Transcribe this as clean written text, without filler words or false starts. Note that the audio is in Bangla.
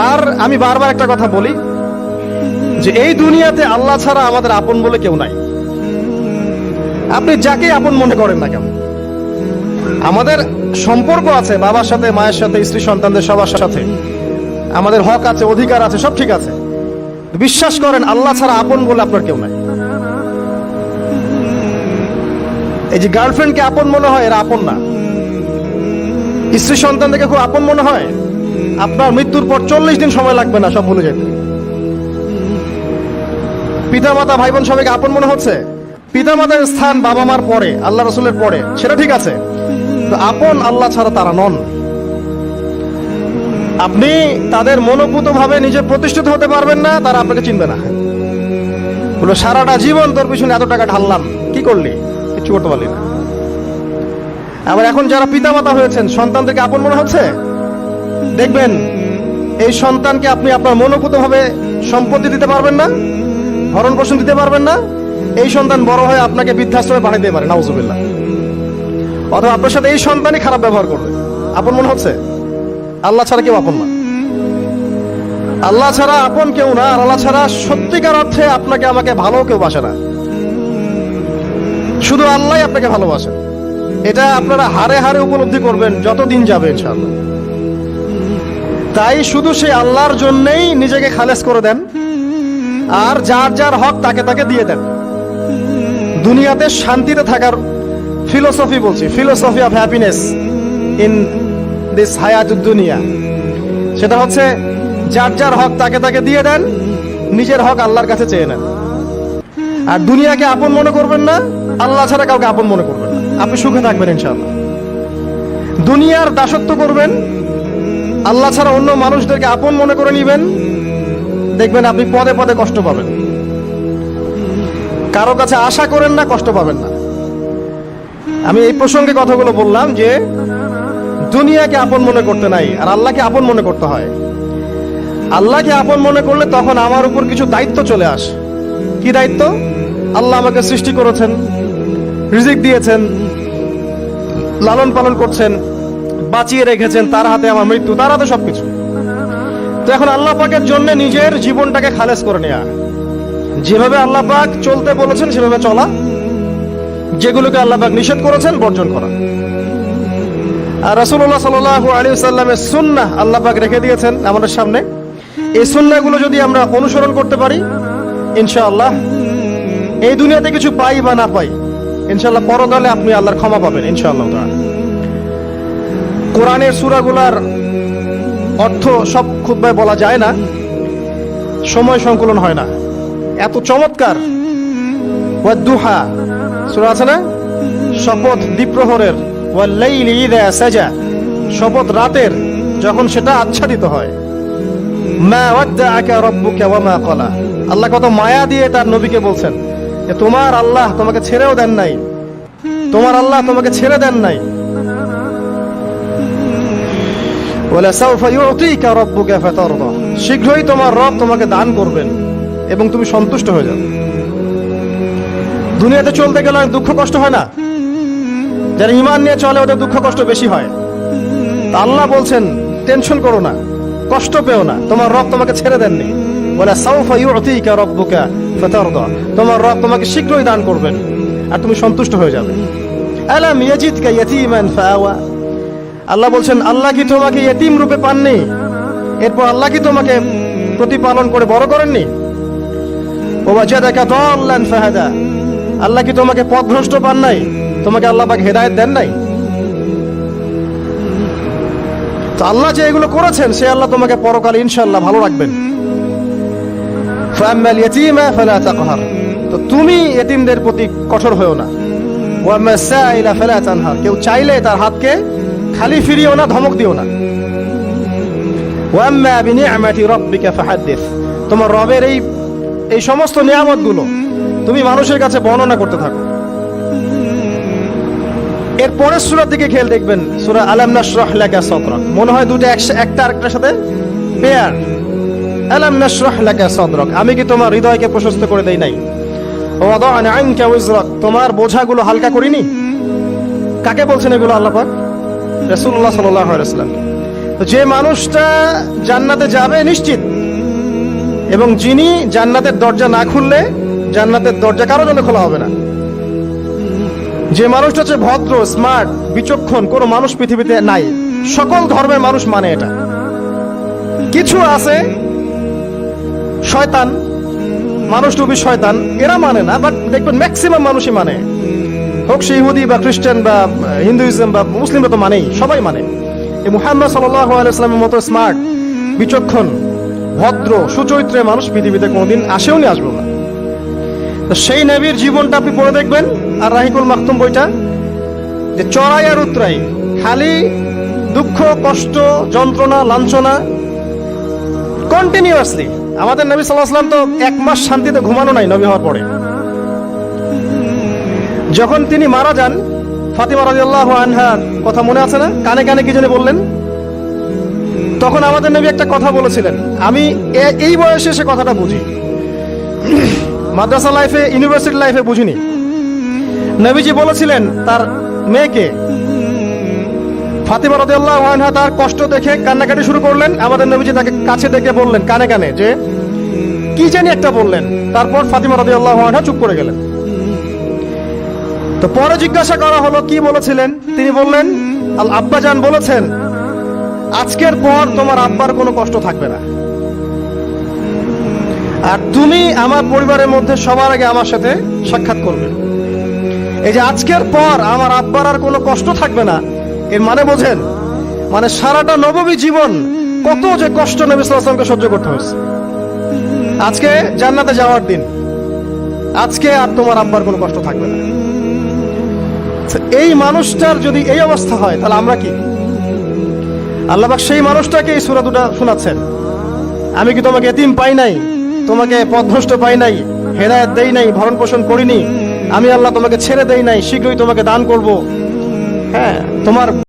আর আমি বারবার একটা কথা বলি যে এই দুনিয়াতে আল্লাহ ছাড়া আমাদের আপন বলে কেউ নাই। আপনি যাকে আপন মনে করেন না কেন, আমাদের সম্পর্ক আছে বাবার সাথে, মায়ের সাথে, স্ত্রী সন্তানদের সবার সাথে, আমাদের হক আছে, অধিকার আছে, সব ঠিক আছে। বিশ্বাস করেন আল্লাহ ছাড়া আপন বলে আপনার কেউ নাই। এই যে গার্লফ্রেন্ডকে আপন মনে হয়, এরা আপন না। স্ত্রী সন্তানদেরকে খুব আপন মনে হয়, আপনার মৃত্যুর পর 40 দিন সময় লাগবে না সব ভুলে যেতে। পিতা মাতা ভাই বোন সবাইকে আপন মনে হচ্ছে। পিতা মাতার স্থান বাবা মার পরে, আল্লাহ রসুলের পরে, সেটা ঠিক আছে, তো আপন আল্লাহ ছাড়া তারা নন। আপনি তাদের মনোভূত ভাবে নিজে প্রতিষ্ঠিত হতে পারবেন না, তারা আপনাকে চিনবে না। বলো সারাটা জীবন তোর পিছনে এত টাকা ঢাললাম, কি করলি? কিছু করতে পারলি না। আবার এখন যারা পিতা মাতা হয়েছেন, সন্তানদেরকে আপন মনে হচ্ছে, দেখবেন এই সন্তানকে আপনি আপনার মনোভূত ভাবে সম্পত্তি দিতে পারবেন না, ভরণ পোষণ দিতে পারবেন না। এই সন্তান বড় হয়ে আপনাকে বৃদ্ধাশ্রমে পাঠিয়ে দিতে পারে, নাউজুবিল্লাহ। অথবা আপনার সাথে এই সন্তানই খারাপ ব্যবহার করবে। আপন মনে হচ্ছে? আল্লাহ ছাড়া কেউ আপন না। আল্লাহ ছাড়া আপন কেউ না। আর আল্লাহ ছাড়া সত্যিকার অর্থে আপনাকে আমাকে ভালো কেউ বাসে না। শুধু আল্লাহই আপনাকে ভালোবাসে। এটা আপনারা হারে হারে উপলব্ধি করবেন যত দিন যাবে ইনশাআল্লাহ। তাই শুধু সেই আল্লাহর জন্যই নিজেকে খালেস করে দেন, আর যার যার হক তাকে তাকে দিয়ে দেন। দুনিয়াতে শান্তিতে থাকার ফিলোসফি বলছি, philosophy of happiness in this হায়াতুদ দুনিয়া, সেটা হচ্ছে যার যার হক তাকে তাকে দিয়ে দেন, নিজের হক আল্লাহর কাছে চেয়ে নেন। আর দুনিয়াকে আপন মনে করবেন না, আল্লাহ ছাড়া কাউকে আপন মনে করবেন না। আপনি সুখে থাকবেন ইনশাআল্লাহ। দুনিয়ার দাসত্ব করবেন, আল্লাহ ছাড়া অন্য মানুষদেরকে আপন মনে করে নিবেন, দেখবেন আপনি পদে পদে কষ্ট পাবেন। কারো কাছে আশা করেন না, কষ্ট পাবেন না। আমি এই প্রসঙ্গে কথাগুলো বললাম যে দুনিয়াকে আপন মনে করতে নাই, আর আল্লাহকে আপন মনে করতে হয়। আল্লাহকে আপন মনে করলে তখন আমার উপর কিছু দায়িত্ব চলে আসে। কি দায়িত্ব? আল্লাহ আমাকে সৃষ্টি করেছেন, রিজিক দিয়েছেন, লালন পালন করছেন, বাঁচিয়ে রেখেছেন, তার হাতে আমার মৃত্যু, তার হাতে সবকিছু। তো এখন আল্লাহ পাকের জন্য নিজের জীবনটাকে খালেস করে নেওয়া, যেভাবে আল্লাহ পাক চলতে বলেছেন সেভাবে চলা, যেগুলোকে আল্লাহ পাক নিষেধ করেছেন বর্জন করা। আর রাসূলুল্লাহ সাল্লাল্লাহু আলাইহি ওয়াসাল্লামের সুন্নাহ আল্লাহ পাক রেখে দিয়েছেন আমাদের সামনে। এই সুন্নাহগুলো যদি আমরা অনুসরণ করতে পারি, ইনশাআল্লাহ এই দুনিয়াতে কিছু পাই বা না পাই, ইনশাআল্লাহ পরকালে আপনি আল্লাহর ক্ষমা পাবেন ইনশাআল্লাহ তাআলা। কোরআনের সূরাগুলোর অর্থ সব খুতবায় বলা যায় না, সময় সংকলন হয় না। এত চমৎকার ওয়াদ-দুহা সূরা আছে না, শপথ দ্বীপ্রহরের, ওয়াল-লাইলি ইযা সাজা, শপথ রাতের যখন সেটা আচ্ছাদিত হয়। মা ওয়াদ্দাআকা রাব্বুকা ওয়া মা ক্বালা, আল্লাহ কত মায়া দিয়ে তার নবীকে বলছেন যে তোমার আল্লাহ তোমাকে ছেড়েও দেন নাই, তোমার আল্লাহ তোমাকে ছেড়ে দেন নাই। ওয়ালা সাওফা ইউতিকা রাব্বুকা ফাতারদা, শীঘ্রই তোমার রব তোমাকে দান করবেন এবং তুমি সন্তুষ্ট হয়ে যাবে। দুনিয়াতে চলতে গেলে দুঃখ কষ্ট হয় না? যারা ঈমান নিয়ে চলে ওদের দুঃখ কষ্ট বেশি হয়। তা আল্লাহ বলছেন টেনশন করো না, কষ্ট পেও না, তোমার রব তোমাকে ছেড়ে দেননি। ওয়ালা সাওফা ইউতিকা রাব্বুকা ফাতারদা, তোমার রব তোমাকে শীঘ্রই দান করবেন আর তুমি সন্তুষ্ট হয়ে যাবে। আলাম ইয়াজিদকা ইয়াতীমান ফাআওয়া, আল্লাহ বলছেন আল্লাহ কি তোমাকে ইয়েতিম রূপে পাননি? এরপর আল্লাহ কি তোমাকে প্রতিপালন করে বড় করেননি? ওয়াজাদাকা দাল্লান ফাহাদা, আল্লাহ কি তোমাকে পথভ্রষ্ট পান নাই? তোমাকে আল্লাহ পাক হেদায়েত দেন নাই? তো আল্লাহ যে এগুলো করেছেন সে আল্লাহ তোমাকে পরকালে ইনশাআল্লাহ ভালো রাখবেন। ফাআম্মাল ইয়াতীমা ফালা তাকহার, তো তুমি ইয়েতিমদের প্রতি কঠোর হয়ো না। ওয়াম্মা সাইলা ফালা তানহার, কেউ চাইলে তার হাতকে খালি ফিরিও না, ধমক দিও না। ওয়াম্মা বিনিআমাতি রাব্বিকা ফাহাদ্দিস, তোমার রবের এই সমস্ত নিয়ামতগুলো তুমি মানুষের কাছে বর্ণনা করতে থাকো। এর পরের সূরার দিকে খেয়াল দেখবেন, সূরা আলাম নাশরাহ লাকা সাদরাক, মনে হয় দুটো একটা আরেকটার সাথে পেয়ার। আলাম নাশরাহ লাকা সাদরাক, আমি কি তোমার হৃদয়কে প্রশস্ত করে দেই নাই? ওয়াদা'না আনকা ওয়িজরাক, তোমার বোঝাগুলো হালকা করিনি? কাকে বলছেন এগুলো আল্লাহ পাক? রাসূলুল্লাহ সাল্লাল্লাহু আলাইহি ওয়াসাল্লাম। তো যে মানুষটা জান্নাতে যাবে নিশ্চিত, এবং যিনি জান্নাতের দরজা না খুললে জান্নাতের দরজা কারো জন্য খোলা হবে না। যে মানুষটা হচ্ছে ভদ্র, স্মার্ট, বিচক্ষণ, কোনো মানুষ পৃথিবীতে নাই। সকল ধর্মের মানুষ মানে এটা। কিছু আছে শয়তান, মানুষ টুবি শয়তান, এরা মানে না, বাট দেখবেন ম্যাক্সিমাম মানুষই মানে, হোক সে ইহুদি বা খ্রিস্টান বা হিন্দুইজম বা মুসলিমরা তো মানেই, সবাই মানে। এই মুহাম্মদ সাল্লাল্লাহু আলাইহি ওয়াসাল্লামের মতো স্মার্ট, বিচক্ষণ, ভদ্র, সুচরিত্রের মানুষ পৃথিবীতে কোনোদিন আসেও নি, আসবো না। তো সেই নবীর জীবনটা আপনি পড়ে দেখবেন, আর রাহিকুল মাকতুম বইটা, যে চড়াই আর উতরাই, খালি দুঃখ, কষ্ট, যন্ত্রণা, লাঞ্ছনা, কন্টিনিউয়াসলি। আমাদের নবী সাল্লাল্লাহু আলাইহি ওয়াসাল্লাম তো 1 মাস শান্তিতে ঘুমানো নাই নবী হওয়ার পরে। যখন তিনি মারা যান, ফাতিমা রাদিয়াল্লাহু আনহার কথা মনে আছে না? কানে কানে কি জানি বললেন। তখন আমাদের নবী একটা কথা বলেছিলেন, আমি এই বয়সে সে কথাটা বুঝি, মাদ্রাসা লাইফে, ইউনিভার্সিটি লাইফে বুঝিনি। নবীজি বলেছিলেন তার মেয়েকে, ফাতিমা রাদিয়াল্লাহু আনহা তার কষ্ট দেখে কান্নাকাটি শুরু করলেন। আমাদের নবীজি তাকে কাছে ডেকে বললেন কানে কানে যে কি জানি একটা বললেন। তারপর ফাতিমা রাদিয়াল্লাহু আনহা চুপ করে গেলেন। তো পরে জিজ্ঞাসা করা হলো কি বলেছিলেন, তিনি বললেন আল আব্বাজান বলেছেন আজকের পর তোমার আব্বার কোনো কষ্ট থাকবে না, আর তুমি আমার পরিবারের মধ্যে সবার আগে আমার সাথে সাক্ষাৎ করবে। এই যে আজকের পর আমার আব্বার আর কোনো কষ্ট থাকবে না, এর মানে বোঝেন, মানে সারাটা নববী জীবন কত যে কষ্ট নবী সাল্লাল্লাহু আলাইহি ওয়াসাল্লামকে সহ্য করতে হয়েছে। আজকে জান্নাতে যাওয়ার দিন, আজকে আর তোমার আব্বার কোনো কষ্ট থাকবে না। এই মানুষটার যদি এই অবস্থা হয়, তাহলে আমরা কি? আল্লাহ পাক সেই মানুষটাকে এই সূরা দুটো শোনাচ্ছেন, আমি কি তোমাকে এতিম পাই নাই, তোমাকে পথভ্রষ্ট পাই নাই, হেদায়েত দেই নাই, ভরণ পোষণ করিনি, আমি আল্লাহ তোমাকে ছেড়ে দেই নাই, শীঘ্রই তোমাকে দান করব। হ্যাঁ, তোমার